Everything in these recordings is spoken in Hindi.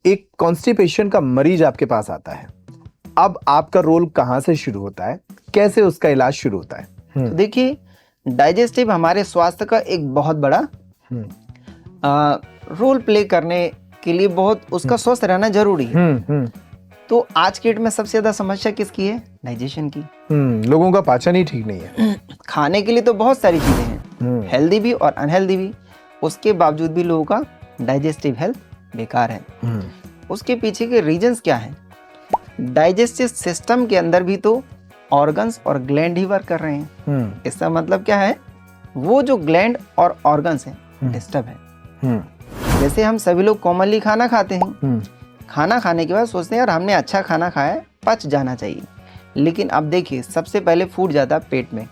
एक कॉन्स्टिपेशन का मरीज आपके पास आता है, अब आपका रोल कहाँ से शुरू होता है, कैसे उसका इलाज शुरू होता है? तो देखिए, डाइजेस्टिव हमारे स्वास्थ्य का एक बहुत बड़ा रोल प्ले करने के लिए बहुत उसका स्वस्थ रहना जरूरी है। तो आज के डेट में सबसे ज्यादा समस्या किसकी है? डाइजेशन की। लोगों का पाचन ही ठीक नहीं है। खाने के लिए तो बहुत सारी चीजें हैं, हेल्दी भी और अनहेल्दी भी, उसके बावजूद भी लोगों का डाइजेस्टिव हेल्थ बेकार है। उसके पीछे के रीजंस क्या हैं? डाइजेस्टिव सिस्टम के अंदर भी तो ऑर्गन्स और ग्लैंड ही वर्क कर रहे हैं। इसका मतलब क्या है? वो जो ग्लैंड और ऑर्गन्स हैं डिस्टर्ब है। जैसे हम सभी लोग कॉमनली खाना खाते हैं, खाना खाने के बाद सोचते हैं यार हमने अच्छा खाना खाया है, पच जाना चाहिए। लेकिन अब देखिए, सबसे पहले फूड जाता है पेट में,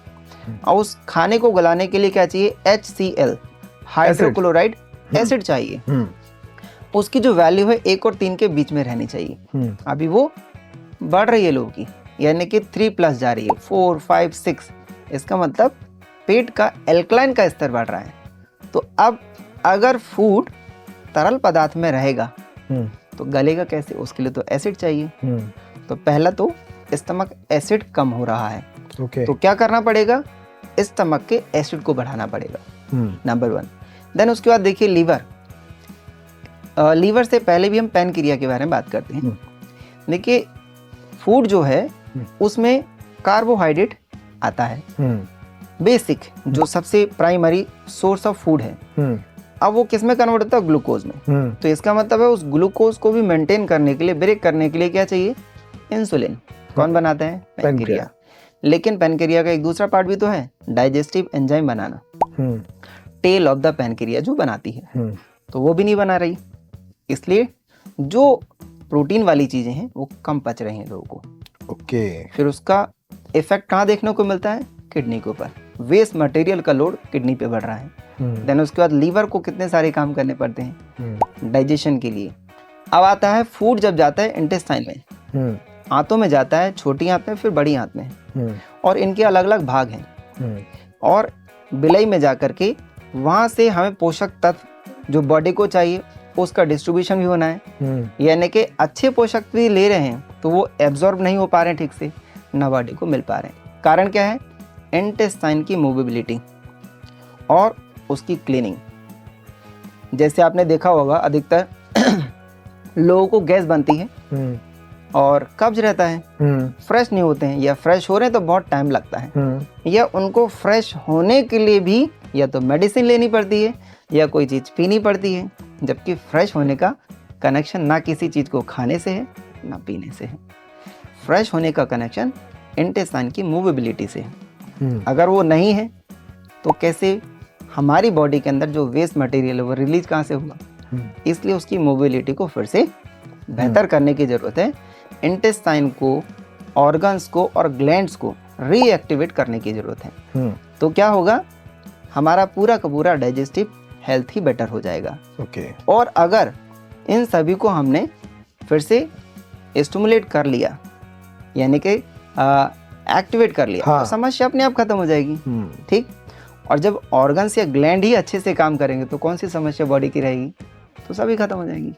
और उस खाने को गलाने के लिए क्या चाहिए? HCl, हाइड्रोक्लोराइड एसिड चाहिए। उसकी जो वैल्यू है 1 और 3 के बीच में रहनी चाहिए। अभी वो बढ़ रही है लोगों की, यानी कि 3+ जा रही है, 4, 5, 6। इसका मतलब पेट का एल्कलाइन का स्तर बढ़ रहा है। तो अब अगर फूड तरल पदार्थ में रहेगा तो गलेगा कैसे? उसके लिए तो एसिड चाहिए। तो पहला तो स्टमक एसिड कम हो रहा है। तो क्या करना पड़ेगा? स्टमक के एसिड को बढ़ाना पड़ेगा, नंबर 1। देन उसके बाद देखिए लीवर। लीवर से पहले भी हम पैनक्रिया के बारे में बात करते हैं। देखिए, फूड जो है उसमें कार्बोहाइड्रेट आता है, बेसिक जो सबसे प्राइमरी सोर्स ऑफ फूड है। अब वो किस में कन्वर्ट होता है? ग्लूकोज में। तो इसका मतलब है उस ग्लूकोज को भी मेंटेन करने के लिए, ब्रेक करने के लिए क्या चाहिए? इंसुलिन। कौन बनाता है? पैनक्रिया। लेकिन पैनक्रिया का एक दूसरा पार्ट भी तो है, डाइजेस्टिव एंजाइम बनाना, टेल ऑफ द पैनक्रिया जो बनाती है, तो वो भी नहीं बना रही। इसलिए जो प्रोटीन वाली चीजें हैं वो कम पच रही हैं लोगों को। फिर उसका इफेक्ट कहाँ देखने को मिलता है? किडनी के ऊपर। वेस्ट मटेरियल का लोड किडनी पे बढ़ रहा है। देन उसके बाद लीवर को कितने सारे काम करने पड़ते हैं डाइजेशन के लिए। अब आता है फूड जब जाता है इंटेस्टाइन में, आंतों में जाता है, छोटी आंत में, फिर बड़ी आंत में, और इनके अलग अलग भाग हैं। और बिलई में जाकर के वहां से हमें पोषक तत्व जो बॉडी को चाहिए उसका डिस्ट्रीब्यूशन भी होना है। यानी कि अच्छे पोषक भी ले रहे हैं तो वो एब्जॉर्ब नहीं हो पा रहे हैं ठीक से, ना बॉडी को मिल पा रहे हैं। कारण क्या है? इंटेस्टाइन की मूवेबिलिटी और उसकी क्लीनिंग। जैसे आपने देखा होगा अधिकतर लोगों को गैस बनती है और कब्ज रहता है, फ्रेश नहीं होते हैं, या फ्रेश हो रहे हैं तो बहुत टाइम लगता है, या उनको फ्रेश होने के लिए भी या तो मेडिसिन लेनी पड़ती है या कोई चीज़ पीनी पड़ती है। जबकि फ्रेश होने का कनेक्शन ना किसी चीज़ को खाने से है ना पीने से है। फ्रेश होने का कनेक्शन इंटेस्टाइन की मूवेबिलिटी से है। अगर वो नहीं है तो कैसे हमारी बॉडी के अंदर जो वेस्ट मटेरियल है वो रिलीज कहाँ से होगा? इसलिए उसकी मोबिलिटी को फिर से बेहतर करने की ज़रूरत है। इंटेस्टाइन को, ऑर्गन्स को और ग्लैंड्स को रीएक्टिवेट करने की ज़रूरत है। तो क्या होगा? हमारा पूरा का पूरा डाइजेस्टिव हेल्थ ही बेटर हो जाएगा। और अगर इन सभी को हमने फिर से स्टिमुलेट कर लिया, यानी कि एक्टिवेट कर लिया, तो समस्या अपने आप खत्म हो जाएगी। ठीक। और जब ऑर्गन्स या ग्लैंड ही अच्छे से काम करेंगे तो कौन सी समस्या बॉडी की रहेगी? तो सभी खत्म हो जाएगी।